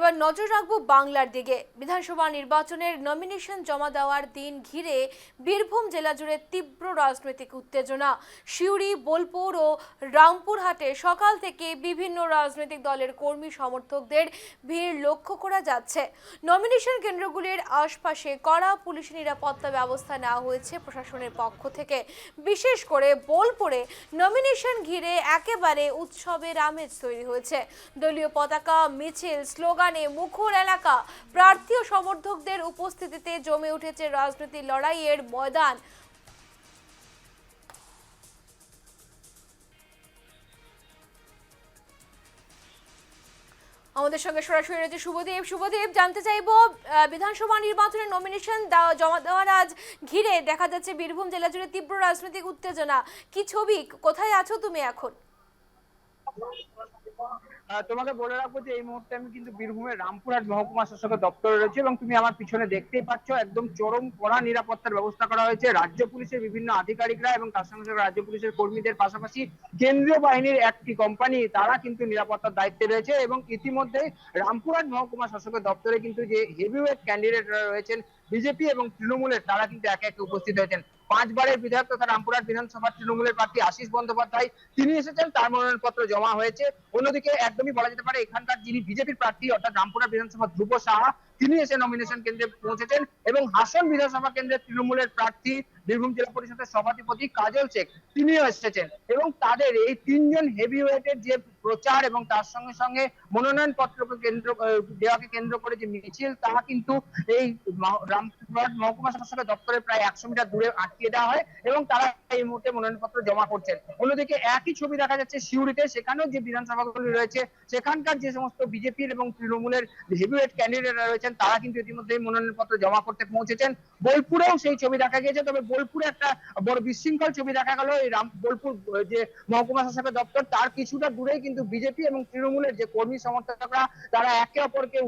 এবার নজর রাখবো বাংলার দিকে। বিধানসভা নির্বাচনের নমিনেশন জমা দেওয়ার দিন ঘিরে বীরভূম জেলা জুড়ে তীব্র রাজনৈতিক উত্তেজনা। সিউড়ি, বোলপুর ও রামপুরহাটে সকাল থেকে বিভিন্ন রাজনৈতিক দলের কর্মী সমর্থকদের ভিড় লক্ষ্য করা যাচ্ছে। নমিনেশন কেন্দ্রগুলির আশপাশে কড়া পুলিশ নিরাপত্তা ব্যবস্থা নেওয়া হয়েছে প্রশাসনের পক্ষ থেকে। বিশেষ করে বোলপুরে নমিনেশন ঘিরে একেবারে উৎসবের আমেজ তৈরি হয়েছে। দলীয় পতাকা, মিছিল, স্লোগানে মুখর এলাকা। প্রার্থী ও সমর্থকদের উপস্থিতিতে জমে উঠেছে রাজনৈতিক লড়াইয়ের ময়দান। আমাদের সঙ্গে সরাসরি রয়েছে শুভদেব, জানতে চাইবো বিধানসভা নির্বাচনের নমিনেশন জমা দেওয়ার আজ ঘিরে দেখা যাচ্ছে বীরভূম জেলা জুড়ে তীব্র রাজনৈতিক উত্তেজনা। কি ছবি, কোথায় আছো তুমি এখন? তোমাকে বলে রাখবো যে এই মুহূর্তে আমি কিন্তু বীরভূমের রামপুরহাট মহকুমা শাসকের দপ্তরে রয়েছে এবং তুমি আমার পিছনে দেখতেই পাচ্ছ একদম চরম কড়া নিরাপত্তার ব্যবস্থা করা হয়েছে। রাজ্য পুলিশের বিভিন্ন আধিকারিকরা এবং তার সঙ্গে সঙ্গে রাজ্য পুলিশের কর্মীদের পাশাপাশি কেন্দ্রীয় বাহিনীর একটি কোম্পানি তারা কিন্তু নিরাপত্তার দায়িত্বে রয়েছে এবং ইতিমধ্যে রামপুরহাট মহকুমা শাসকের দপ্তরে কিন্তু যে হেভিওয়েট ক্যান্ডিডেটরা রয়েছেন বিজেপি এবং তৃণমূলের, তারা কিন্তু একে একে উপস্থিত হয়েছেন। 5 বারের বিধায়ক তথা রামপুরহাট বিধানসভার তৃণমূলের প্রার্থী আশিস বন্দ্যোপাধ্যায় তিনি এসেছেন, তার মনোনয়নপত্র জমা হয়েছে। অন্যদিকে একদমই বলা যেতে পারে এখানকার যিনি বিজেপির প্রার্থী অর্থাৎ রামপুরহাট বিধানসভা ধ্রুব সাহা তিনি এসে নমিনেশন কেন্দ্রে পৌঁছেছেন এবং হাসন বিধানসভা কেন্দ্রের তৃণমূলের প্রার্থী বীরভূম জেলা পরিষদের সভাধিপতি কাজল শেখ তিনিও এসেছেন এবং তাদের এই তিনজন হেভিওয়েটের যে প্রচার এবং তার সঙ্গে সঙ্গে মনোনয়ন পত্রকে দেওয়াকে কেন্দ্র করে যে মিছিল তারা কিন্তু এই রামপুরহাট মহকুমা শাসকের দপ্তরের প্রায় 100 মিটার দূরে আটকে দেওয়া হয় এবং তারা এই মুহূর্তে মনোনয়নপত্র জমা করছেন। অন্যদিকে একই ছবি দেখা যাচ্ছে সিউড়িতে, সেখানেও যে বিধানসভাগুলি রয়েছে সেখানকার যে সমস্ত বিজেপির এবং তৃণমূলের হেভিওয়েট ক্যান্ডিডেটরা রয়েছেন তারা কিন্তু ইতিমধ্যেই মনোনয়নপত্র জমা করতে পৌঁছেছেন। বোলপুরেও সেই ছবি দেখা গিয়েছে, তবে বোলপুরে একটা বড় বিশৃঙ্খল ছবি দেখা গেল। এই বোলপুর যে মহকুমা শাসকের দপ্তর তার কিছুটা দূরেই কিন্তু বিজেপি এবং তৃণমূলের যে কর্মী সমর্থকরা তারা একে অপরকে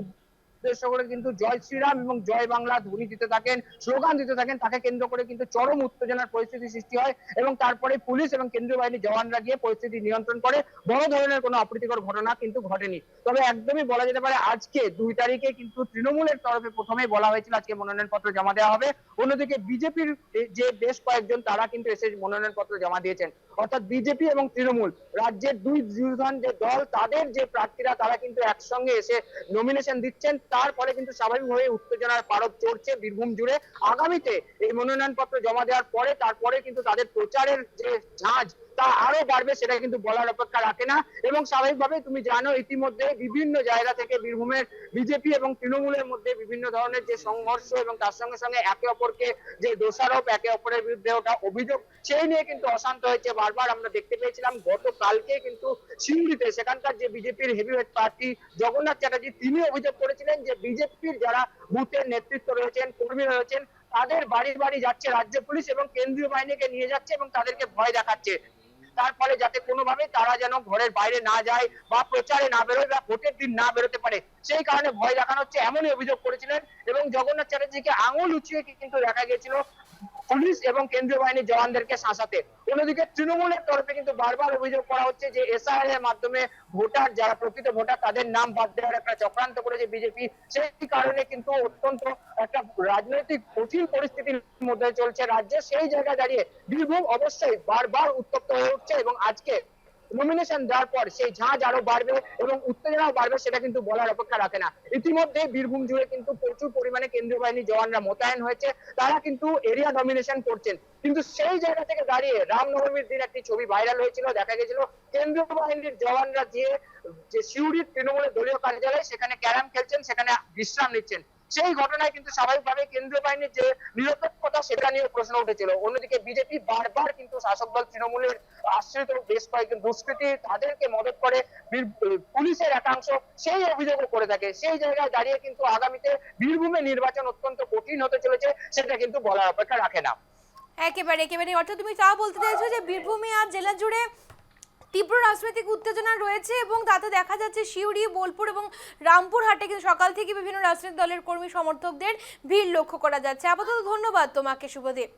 উদ্দেশ্য করে কিন্তু জয় শ্রীরাম এবং জয় বাংলা ধ্বনি দিতে থাকেন, স্লোগান দিতে থাকেন। তাকে কেন্দ্র করে কিন্তু চরম উত্তেজনার পরিস্থিতি সৃষ্টি হয় এবং তারপরে পুলিশ এবং কেন্দ্রীয় বাহিনীর জওয়ানরা গিয়ে পরিস্থিতি নিয়ন্ত্রণ করে। বড় ধরনের কোনো অপ্রীতিকর ঘটনা কিন্তু ঘটেনি। তবে একদমই বলা যেতে পারে আজকে 2 তারিখে কিন্তু তৃণমূলের তরফে প্রথমেই বলা হয়েছিল আজকে মনোনয়নপত্র জমা দেওয়া হবে। অন্যদিকে বিজেপির যে বেশ কয়েকজন তারা কিন্তু এসে মনোনয়নপত্র জমা দিয়েছেন। অর্থাৎ বিজেপি এবং তৃণমূল রাজ্যের দুই যুযুধান যে দল তাদের যে প্রার্থীরা তারা কিন্তু একসঙ্গে এসে নমিনেশন দিচ্ছেন। তারপরে কিন্তু স্বাভাবিকভাবে উত্তেজনার পারদ চড়ছে বীরভূম জুড়ে। আগামীতে এই মনোনয়নপত্র জমা দেওয়ার পরে তারপরে কিন্তু তাদের প্রচারের যে ঝাঁজ তা আরো বাড়বে, সেটা কিন্তু বলার অপেক্ষা রাখে না। এবং স্বাভাবিকভাবে তুমি জানো ইতিমধ্যে বিভিন্ন জায়গা থেকে বীরভূমের বিজেপি এবং তৃণমূলের মধ্যে বিভিন্ন ধরনের যে সংঘর্ষ এবং তার সঙ্গে সঙ্গে একে অপরকে যে দোষারোপ, একে অপরের বিরুদ্ধে ওঠা অভিযোগ, সেই নিয়ে কিন্তু অশান্ত হয়েছে। বারবার আমরা দেখতে পেয়েছিলাম গতকালকে কিন্তু সিউড়িতে সেখানকার যে বিজেপির হেভিওয়েট প্রার্থী জগন্নাথ চ্যাটার্জি তিনি অভিযোগ করেছিলেন যে বিজেপির যারা বুথের নেতৃত্ব রয়েছেন, কর্মীরা রয়েছেন, তাদের বাড়ি বাড়ি যাচ্ছে রাজ্য পুলিশ এবং কেন্দ্রীয় বাহিনীকে নিয়ে যাচ্ছে এবং তাদেরকে ভয় দেখাচ্ছে। তার ফলে যাতে কোনোভাবে তারা যেন ঘরের বাইরে না যায় বা প্রচারে না বেরোয় বা ভোটের দিন না বেরোতে পারে, সেই কারণে ভয় দেখানো হচ্ছে এমনই অভিযোগ করেছিলেন। এবং জগন্নাথ চ্যাটার্জিকে আঙুল উঁচিয়ে কিন্তু দেখা গিয়েছিল পুলিশ এবং কেন্দ্রীয় বাহিনীর জওয়ানদেরকে শাসাতে। অন্যদিকে তৃণমূলের তরফে কিন্তু বারবার অভিযোগ করা হচ্ছে যে এসআইআর এর মাধ্যমে ভোটার যারা প্রকৃত ভোটার তাদের নাম বাদ দেওয়ার একটা চক্রান্ত করেছে বিজেপি। সেই কারণে কিন্তু অত্যন্ত একটা রাজনৈতিক কঠিন পরিস্থিতির মধ্যে চলছে রাজ্যে। সেই জায়গায় দাঁড়িয়ে বীরভূম অবশ্যই বারবার উত্তপ্ত হয়ে উঠছে এবং আজকে নমিনেশন দেওয়ার পর সেই ঝাঁজ আরো বাড়বে এবং উত্তেজনাও বাড়বে, সেটা কিন্তু বলার অপেক্ষা রাখে না। ইতিমধ্যে বীরভূম জুড়ে কিন্তু প্রচুর পরিমাণে কেন্দ্রীয় বাহিনীর জওয়ানরা মোতায়েন হয়েছে, তারা কিন্তু এরিয়া ডমিনেশন করছেন। কিন্তু সেই জায়গা থেকে দাঁড়িয়ে রামনবমীর দিন একটি ছবি ভাইরাল হয়েছিল, দেখা গেছিল কেন্দ্রীয় বাহিনীর জওয়ানরা যে সিউড়ির তৃণমূলের দলীয় কার্যালয় সেখানে ক্যারাম খেলছেন, সেখানে বিশ্রাম নিচ্ছেন। সেই ঘটনায় কিন্তু স্বাভাবিকভাবে কেন্দ্রীয় বাহিনীর যে নিরপেক্ষতা সেটা নিয়ে প্রশ্ন উঠেছিল। অন্যদিকে বিজেপি বারবার কিন্তু শাসক দল তৃণমূলের আশ্রিত বেশ কয়েকজন দুষ্কৃতী তাদেরকে মদত করে পুলিশের একাংশ সেই অভিযোগও করে থাকে। সেই জায়গায় দাঁড়িয়ে কিন্তু আগামীতে বীরভূমে নির্বাচন অত্যন্ত কঠিন হতে চলেছে, সেটা কিন্তু বলার অপেক্ষা রাখে না। একেবারে অর্থাৎ তুমি তা বলতে চাইছো যে বীরভূমে আর জেলা জুড়ে তীব্র রাজনৈতিক উত্তেজনা রয়েছে এবং তাতে দেখা যাচ্ছে সিউড়ি, বোলপুর এবং রামপুরহাটে কিন্তু সকাল থেকে বিভিন্ন রাজনৈতিক দলের কর্মী সমর্থকদের ভিড় লক্ষ্য করা যাচ্ছে। আপাতত ধন্যবাদ তোমাকে শুভদেব।